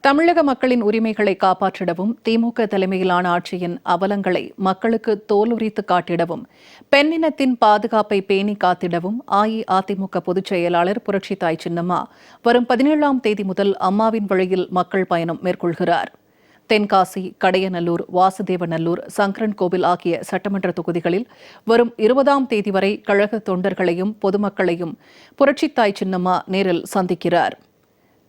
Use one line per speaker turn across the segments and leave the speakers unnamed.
தமிழக மக்களின் உரிமைகளை காப்பாற்றிடவும் திமுக தலைமையிலான ஆட்சியின் அவலங்களை மக்களுக்கு தோலுரித்து காட்டிடவும் பெண்ணினத்தின் பாதுகாப்பை பேணி காத்திடவும் அஇஅதிமுக பொதுச் செயலாளர் புரட்சித்தாய் சின்னம்மா வரும் 17ஆம் தேதி முதல் அம்மாவின் வழியில் மக்கள் பயணம் மேற்கொள்கிறார். தென்காசி, கடையநல்லூர், வாசுதேவநல்லூர், சங்கரன்கோவில் ஆகிய சட்டமன்ற தொகுதிகளில் வரும் 20ஆம் தேதி வரை கழக தொண்டர்களையும் பொதுமக்களையும் புரட்சித்தாய் சின்னம்மா நேரில் சந்திக்கிறார்.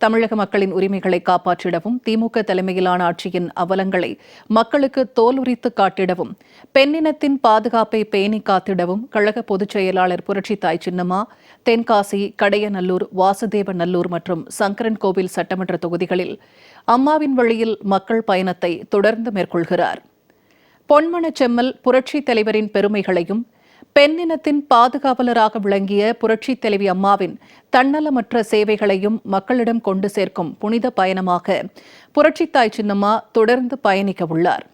தமிழக மக்களின் உரிமைகளை காப்பாற்றிடவும் திமுக தலைமையிலான ஆட்சியின் அவலங்களை மக்களுக்கு தோலுரித்து காட்டிடவும் பெண்ணினத்தின் பாதுகாப்பை பேணி காத்திடவும் கழக பொதுச் செயலாளர் புரட்சித்தாய் சின்னம்மா தென்காசி, கடையநல்லூர், வாசுதேவநல்லூர் மற்றும் சங்கரன்கோவில் சட்டமன்ற தொகுதிகளில் அம்மாவின் வழியில் மக்கள் பயணத்தை தொடர்ந்து மேற்கொள்கிறார். பொன்மனச் செம்மல் புரட்சித் தலைவரின் பெருமைகளையும் பெண்ணினத்தின் பாதுகாவலராக விளங்கிய புரட்சித் தலைவி அம்மாவின் தன்னலமற்ற சேவைகளையும் மக்களிடம் கொண்டு சேர்க்கும் புனித பயணமாக புரட்சித்தாய் சின்னம்மா தொடர்ந்து பயணிக்க உள்ளார்.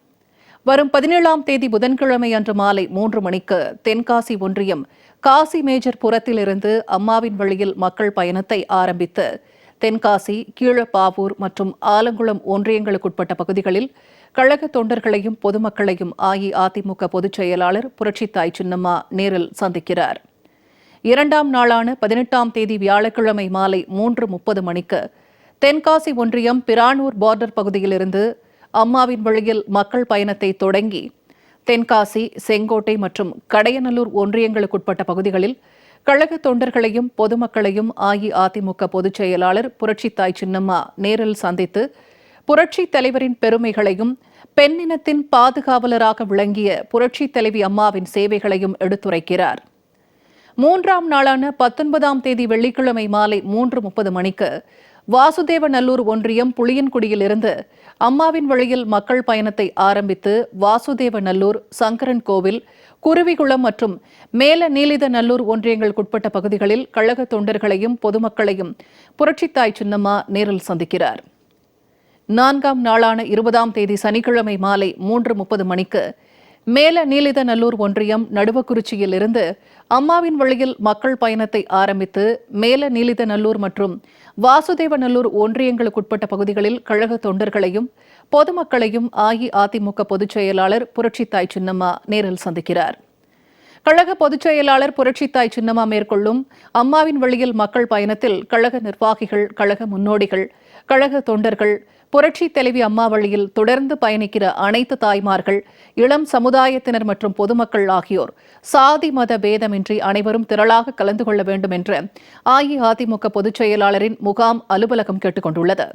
வரும் 17ஆம் தேதி புதன்கிழமை அன்று மாலை 3 மணிக்கு தென்காசி ஒன்றியம் காசி மேஜர் புரத்திலிருந்து அம்மாவின் வழியில் மக்கள் பயணத்தை ஆரம்பித்து தென்காசி, கீழப்பாவூர் மற்றும் ஆலங்குளம் ஒன்றியங்களுக்குட்பட்ட பகுதிகளில் கழக தொண்டர்களையும் பொதுமக்களையும் அஇஅதிமுக பொதுச் செயலாளர் புரட்சித்தாய் சின்னம்மா நேரில் சந்திக்கிறார். 2ஆம் நாளான 18ஆம் தேதி வியாழக்கிழமை மாலை 3:30 மணிக்கு தென்காசி ஒன்றியம் பிரானூர் பார்டர் பகுதியிலிருந்து அம்மாவின் வழியில் மக்கள் பயணத்தை தொடங்கி தென்காசி, செங்கோட்டை மற்றும் கடையநல்லூர் ஒன்றியங்களுக்குட்பட்ட பகுதிகளில் கழக தொண்டர்களையும் பொதுமக்களையும் அஇஅதிமுக பொதுச் செயலாளர் புரட்சித்தாய் சின்னம்மா நேரில் சந்தித்து புரட்சித் தலைவரின் பெருமைகளையும் பெண்ணினத்தின் பாதுகாவலராக விளங்கிய புரட்சித் தலைவி அம்மாவின் சேவைகளையும் எடுத்துரைக்கிறார். 3ஆம் நாளான 19ஆம் தேதி வெள்ளிக்கிழமை மாலை 3:30 மணிக்கு வாசுதேவநல்லூர் ஒன்றியம் புளியன்குடியிலிருந்து அம்மாவின் வழியில் மக்கள் பயணத்தை ஆரம்பித்து வாசுதேவநல்லூர், சங்கரன்கோவில், குருவிகுளம் மற்றும் மேல நீலிதநல்லூர் ஒன்றியங்களுக்குட்பட்ட பகுதிகளில் கழக தொண்டர்களையும் பொதுமக்களையும் புரட்சித்தாய் சின்னம்மா நேரில் சந்திக்கிறார். 4ஆம் நாளான 20ஆம் தேதி சனிக்கிழமை மாலை 3:30 மணிக்கு மேல நீலிதநல்லூர் ஒன்றியம் நடுவக்குறிச்சியிலிருந்து அம்மாவின் வழியில் மக்கள் பயணத்தை ஆரம்பித்து மேல நீலிதநல்லூர் மற்றும் வாசுதேவநல்லூர் ஒன்றியங்களுக்குட்பட்ட பகுதிகளில் கழக தொண்டர்களையும் பொதுமக்களையும் அஇஅதிமுக பொதுச் செயலாளர் புரட்சித்தாய் சின்னம்மா நேரில் சந்திக்கிறார். கழக பொதுச் செயலாளர் புரட்சித்தாய் சின்னம்மா மேற்கொள்ளும் அம்மாவின் வழியில் மக்கள் பயணத்தில் கழக நிர்வாகிகள், கழக முன்னோடிகள், கழக தொண்டர்கள், புரட்சித் தலைவி அம்மா வழியில் தொடர்ந்து பயணிக்கிற அனைத்து தாய்மார்கள், இளம் சமுதாயத்தினர் மற்றும் பொதுமக்கள் ஆகியோர் சாதி மத பேதமின்றி அனைவரும் திரளாக கலந்து கொள்ள வேண்டும் என்று அஇஅதிமுக பொதுச் செயலாளரின் முகாம் அலுவலகம் கேட்டுக் கொண்டுள்ளது.